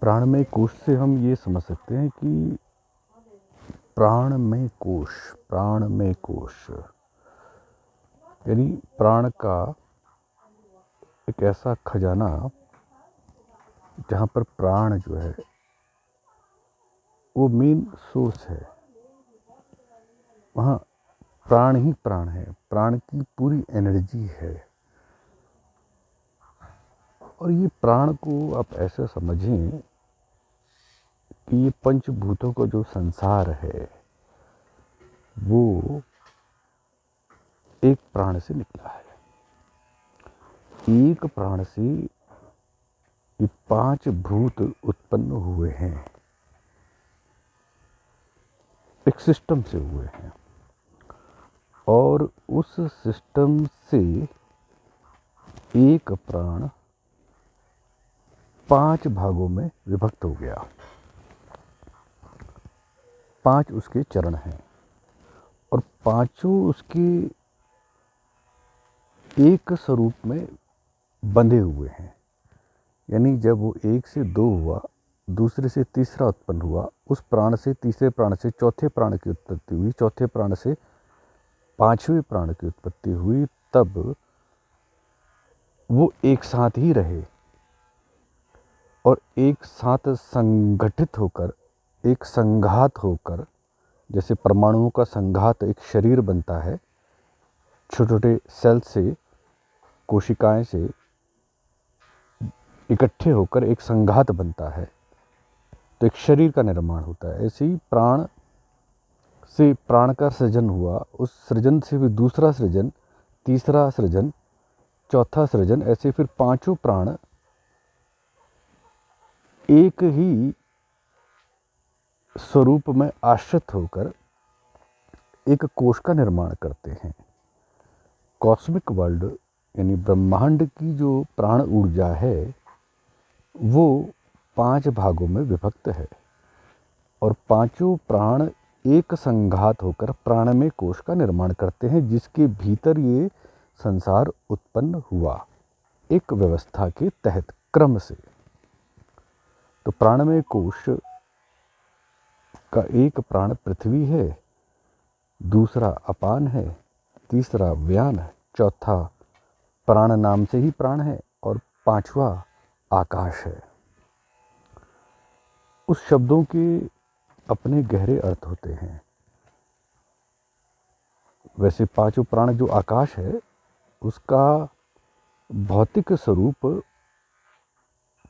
प्राणमय कोश से हम ये समझ सकते हैं कि प्राणमय कोश यानी प्राण का एक ऐसा खजाना जहाँ पर प्राण जो है वो मेन सोर्स है। वहाँ प्राण ही प्राण है, प्राण की पूरी एनर्जी है। और ये प्राण को आप ऐसे समझें कि ये पंचभूतों का जो संसार है वो एक प्राण से निकला है। एक प्राण से ये 5 भूत उत्पन्न हुए हैं, एक सिस्टम से हुए हैं। और उस सिस्टम से एक प्राण 5 भागों में विभक्त हो गया। 5 उसके चरण हैं और पांचों उसके एक स्वरूप में बंधे हुए हैं। यानी जब वो 1 से 2 हुआ, दूसरे से तीसरा उत्पन्न हुआ, उस प्राण से तीसरे प्राण से चौथे प्राण की उत्पत्ति हुई, चौथे प्राण से 5वें प्राण की उत्पत्ति हुई, तब वो एक साथ ही रहे और एक साथ संगठित होकर, एक संघात होकर, जैसे परमाणुओं का संघात एक शरीर बनता है, छोटे छोटे सेल से, कोशिकाएं से इकट्ठे होकर एक संघात बनता है तो एक शरीर का निर्माण होता है। ऐसे ही प्राण से प्राण का सृजन हुआ, उस सृजन से भी दूसरा सृजन, तीसरा सृजन, चौथा सृजन, ऐसे फिर पांचों प्राण एक ही स्वरूप में आश्रित होकर एक कोश का निर्माण करते हैं। कॉस्मिक वर्ल्ड यानी ब्रह्मांड की जो प्राण ऊर्जा है वो 5 भागों में विभक्त है और पांचों प्राण एक संघात होकर प्राणमय कोश का निर्माण करते हैं, जिसके भीतर ये संसार उत्पन्न हुआ एक व्यवस्था के तहत, क्रम से। तो प्राणमय कोश का एक प्राण पृथ्वी है, दूसरा अपान है, तीसरा व्यान है, चौथा प्राण नाम से ही प्राण है और 5वां आकाश है। उस शब्दों के अपने गहरे अर्थ होते हैं। वैसे 5 प्राण जो आकाश है उसका भौतिक स्वरूप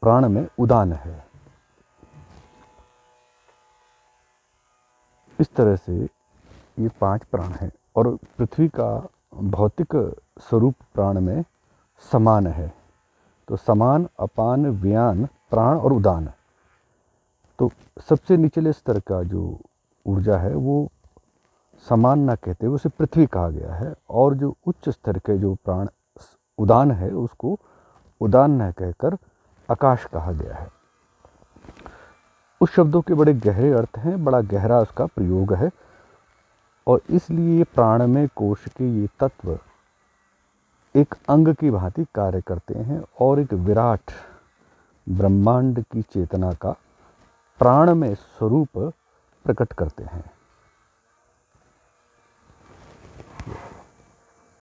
प्राण में उदान है। इस तरह से ये 5 प्राण हैं और पृथ्वी का भौतिक स्वरूप प्राण में समान है। तो समान, अपान, व्यान, प्राण और उदान। तो सबसे निचले स्तर का जो ऊर्जा है वो समान ना कहते हुए उसे पृथ्वी कहा गया है, और जो उच्च स्तर के जो प्राण उदान है उसको उदान न कहकर आकाश कहा गया है। उस शब्दों के बड़े गहरे अर्थ हैं, बड़ा गहरा उसका प्रयोग है और इसलिए प्राणमय कोश के ये तत्व एक अंग की भांति कार्य करते हैं और एक विराट ब्रह्मांड की चेतना का प्राणमय स्वरूप प्रकट करते हैं।